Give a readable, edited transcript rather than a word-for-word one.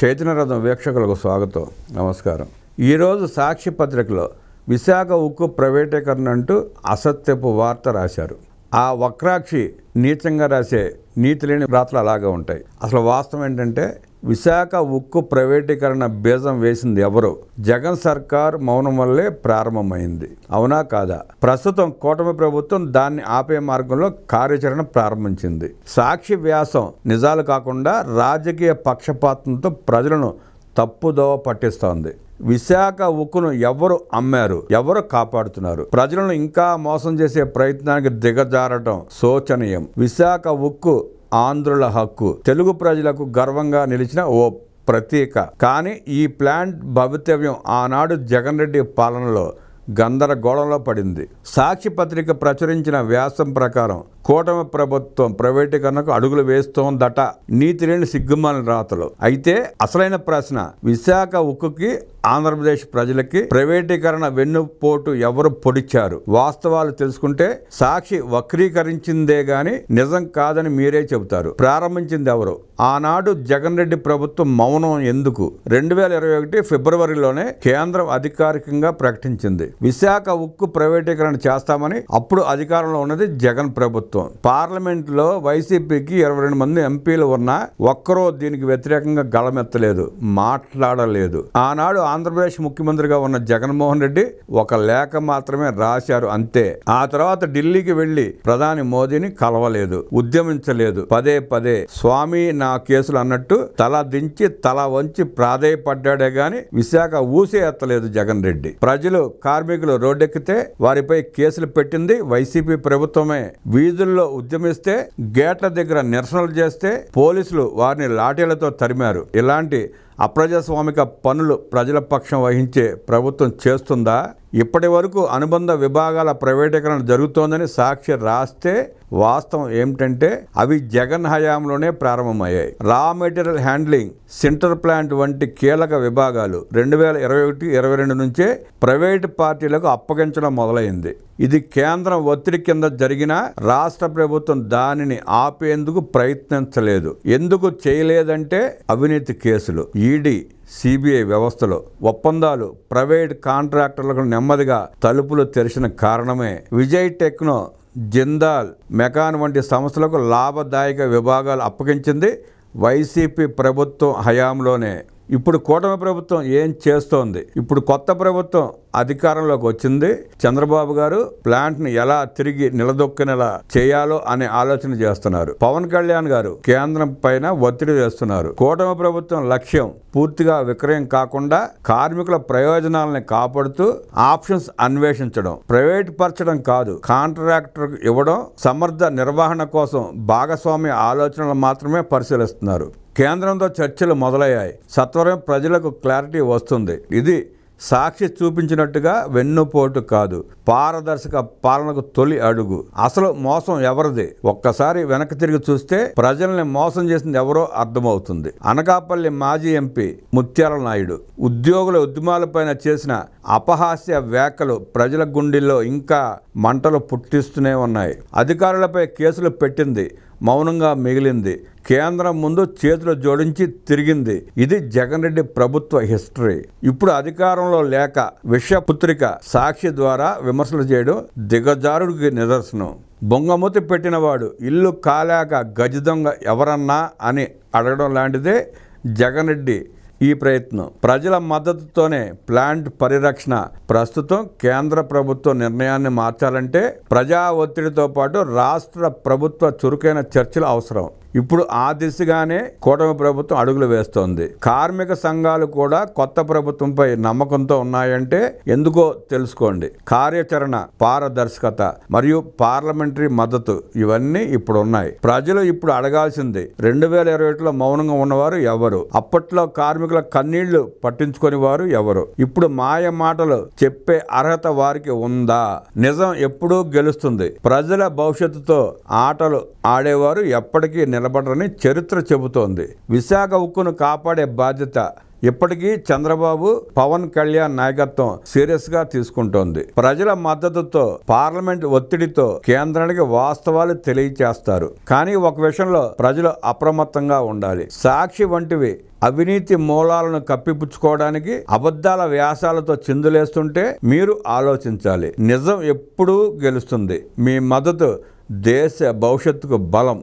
చైతన్యరథం వీక్షకులకు స్వాగతం, నమస్కారం. ఈరోజు సాక్షి పత్రికలో విశాఖ ఉక్కు ప్రైవేటీకరణ అంటూ అసత్యపు వార్త రాశారు. ఆ వక్రాక్షి నీచంగా రాసే నీతి లేని రాతలు అలాగే ఉంటాయి. అసలు వాస్తవం ఏంటంటే విశాఖ ఉక్కు ప్రైవేటీకరణ బీజం వేసింది ఎవరు? జగన్ సర్కార్ మౌనం వల్లే ప్రారంభమైంది. అవునా కాదా? ప్రస్తుతం కూటమి ప్రభుత్వం దాన్ని ఆపే మార్గంలో కార్యాచరణ ప్రారంభించింది. సాక్షి వ్యాసం నిజాలు కాకుండా రాజకీయ పక్షపాతంతో ప్రజలను తప్పుదోవ పట్టిస్తోంది. విశాఖ ఉక్కును ఎవరు అమ్మారు, ఎవరు కాపాడుతున్నారు? ప్రజలను ఇంకా మోసం చేసే ప్రయత్నానికి దిగజారటం శోచనీయం. విశాఖ ఉక్కు ఆంధ్రుల హక్కు, తెలుగు ప్రజలకు గర్వంగా నిలిచిన ఓ ప్రతీక. కానీ ఈ ప్లాంట్ భవితవ్యం ఆనాడు జగన్ రెడ్డి పాలనలో గందరగోళంలో పడింది. సాక్షి పత్రిక ప్రచురించిన వ్యాసం ప్రకారం కూటమి ప్రభుత్వం ప్రైవేటీకరణకు అడుగులు వేస్తోందట. నీతి లేని సిగ్గుమాలిన రాతలు. అయితే అసలైన ప్రశ్న, విశాఖ ఉక్కుకి ఆంధ్రప్రదేశ్ ప్రజలకి ప్రైవేటీకరణ వెన్నుపోటు ఎవరు పొడిచారు? వాస్తవాలు తెలుసుకుంటే సాక్షి వక్రీకరించిందే గాని నిజం కాదని మీరే చెబుతారు. ప్రారంభించింది ఎవరు? ఆనాడు జగన్ రెడ్డి ప్రభుత్వం మౌనం ఎందుకు? 2021 ఫిబ్రవరిలోనే కేంద్రం అధికారికంగా ప్రకటించింది విశాఖ ఉక్కు ప్రైవేటీకరణ చేస్తామని. అప్పుడు అధికారంలో ఉన్నది జగన్ ప్రభుత్వం. పార్లమెంట్లో వైసీపీకి 22 మంది ఎంపీలు ఉన్నా ఒక్కరో దీనికి వ్యతిరేకంగా గళమెత్తలేదు, మాట్లాడలేదు. ఆనాడు ఆంధ్రప్రదేశ్ ముఖ్యమంత్రిగా ఉన్న జగన్మోహన్ రెడ్డి ఒక లేఖ మాత్రమే రాశారు, అంతే. ఆ తర్వాత ఢిల్లీకి వెళ్లి ప్రధాని మోదీని కలవలేదు, ఉద్యమించలేదు. పదే పదే స్వామి నా కేసులు అన్నట్టు తల దించి తల వంచి ప్రాధేయపడ్డాడే గాని విశాఖ ఊసే ఎత్తలేదు జగన్ రెడ్డి. ప్రజలు కార్మికులు రోడ్డెక్కితే వారిపై కేసులు పెట్టింది వైసీపీ ప్రభుత్వమే. వీధుల్లో ఉద్యమిస్తే, గేట్ల దగ్గర నిరసనలు చేస్తే పోలీసులు వారిని లాఠీలతో తరిమారు. ఇలాంటి అప్రజాస్వామిక పనులు ప్రజల పక్షం వహించే ప్రభుత్వం చేస్తుందా? ఇప్పటి వరకు అనుబంధ విభాగాల ప్రైవేటీకరణ జరుగుతోందని సాక్షి రాస్తే వాస్తవం ఏమిటంటే అవి జగన్ హయాంలోనే ప్రారంభమయ్యాయి. Raw material handling, sinter plant వంటి కీలక విభాగాలు 2021-22 నుంచే ప్రైవేటు పార్టీలకు అప్పగించడం మొదలైంది. ఇది కేంద్రం ఒత్తిడి కింద జరిగినా రాష్ట్ర ప్రభుత్వం దానిని ఆపేందుకు ప్రయత్నించలేదు. ఎందుకు చేయలేదంటే అవినీతి కేసులు, ఈడీ, సిబిఐ వ్యవస్థలో ఒప్పందాలు, ప్రైవేట్ కాంట్రాక్టర్లకు నెమ్మదిగా తలుపులు తెరిచిన కారణమే. విజయ్ టెక్నో, జిందాల్, మెకాన్ వంటి సంస్థలకు లాభదాయక విభాగాలు అప్పగించింది వైసీపీ ప్రభుత్వం హయాంలోనే. ఇప్పుడు కూటమి ప్రభుత్వం ఏం చేస్తోంది? ఇప్పుడు కొత్త ప్రభుత్వం అధికారంలోకి వచ్చింది. చంద్రబాబు గారు ప్లాంట్ని ఎలా తిరిగి నిలదొక్కునేలా చేయాలో అనే ఆలోచన చేస్తున్నారు. పవన్ కళ్యాణ్ గారు కేంద్రం పైన ఒత్తిడి వేస్తున్నారు. కూటమి ప్రభుత్వం లక్ష్యం పూర్తిగా విక్రయం కాకుండా కార్మికుల ప్రయోజనాలను కాపాడుతూ ఆప్షన్స్ అన్వేషించడం, ప్రైవేట్ పరచడం కాదు. కాంట్రాక్టర్ ఇవ్వడం, సమర్థ నిర్వహణ కోసం భాగస్వామ్య ఆలోచనలు మాత్రమే పరిశీలిస్తున్నారు. కేంద్రంతో చర్చలు మొదలయ్యాయి. సత్వరం ప్రజలకు క్లారిటీ వస్తుంది. ఇది సాక్షి చూపించినట్టుగా వెన్నుపోటు కాదు, పారదర్శక పాలనకు తొలి అడుగు. అసలు మోసం ఎవరిది? ఒక్కసారి వెనక్కి తిరిగి చూస్తే ప్రజల్ని మోసం చేసింది ఎవరో అర్థమవుతుంది. అనకాపల్లి మాజీ ఎంపీ ముత్యాల నాయుడు ఉద్యోగుల ఉద్యమాలపైన చేసిన అపహాస్య వ్యాఖ్యలు ప్రజల గుండెల్లో ఇంకా మంటలు పుట్టిస్తూనే ఉన్నాయి. అధికారులపై కేసులు పెట్టింది, మౌనంగా మిగిలింది. కేంద్రం ముందు చేతులు జోడించి తిరిగింది. ఇది జగన్ రెడ్డి ప్రభుత్వ హిస్టరీ. ఇప్పుడు అధికారంలో లేక విషపుత్రిక సాక్షి ద్వారా విమర్శలు చేయడం దిగజారుడికి నిదర్శనం. బొంగమూతి పెట్టినవాడు ఇల్లు కాలాక గజ దొంగ ఎవరన్నా అని అడగడం లాంటిదే జగన్ రెడ్డి ఈ ప్రయత్నం. ప్రజల మద్దతుతోనే ప్లాంట్ పరిరక్షణ. ప్రస్తుతం కేంద్ర ప్రభుత్వ నిర్ణయాన్ని మార్చాలంటే ప్రజా ఒత్తిడితో పాటు రాష్ట్ర ప్రభుత్వ చురుకైన చర్చలు అవసరం. ఇప్పుడు ఆ దిశగానే కూటమి ప్రభుత్వం అడుగులు వేస్తోంది. కార్మిక సంఘాలు కూడా కొత్త ప్రభుత్వంపై నమ్మకంతో ఉన్నాయంటే ఎందుకో తెలుసుకోండి. కార్యాచరణ, పారదర్శకత మరియు పార్లమెంటరీ మద్దతు ఇవన్నీ ఇప్పుడు ఉన్నాయి. ప్రజలు ఇప్పుడు అడగాల్సింది 2021లో మౌనంగా ఉన్నవారు ఎవరు? అప్పట్లో కార్మికుల కన్నీళ్లు పట్టించుకొని వారు ఎవరు? ఇప్పుడు మాయ మాటలు చెప్పే అర్హత వారికి ఉందా? నిజం ఎప్పుడూ గెలుస్తుంది. ప్రజల భవిష్యత్తుతో ఆటలు ఆడేవారు ఎప్పటికీ నిలబడరని చరిత్ర చెబుతోంది. విశాఖ ఉక్కును కాపాడే బాధ్యత ఇప్పటికీ చంద్రబాబు పవన్ కళ్యాణ్ నాయకత్వం సీరియస్ గా తీసుకుంటోంది. ప్రజల మద్దతుతో, పార్లమెంట్ ఒత్తిడితో కేంద్రానికి వాస్తవాలు తెలియచేస్తారు. కానీ ఒక విషయంలో ప్రజలు అప్రమత్తంగా ఉండాలి. సాక్షి వంటివి అవినీతి మూలాలను కప్పిపుచ్చుకోవడానికి అబద్ధాల వ్యాసాలతో చిందులేస్తుంటే మీరు ఆలోచించాలి. నిజం ఎప్పుడూ గెలుస్తుంది. మీ మద్దతు దేశ భవిష్యత్తుకు బలం.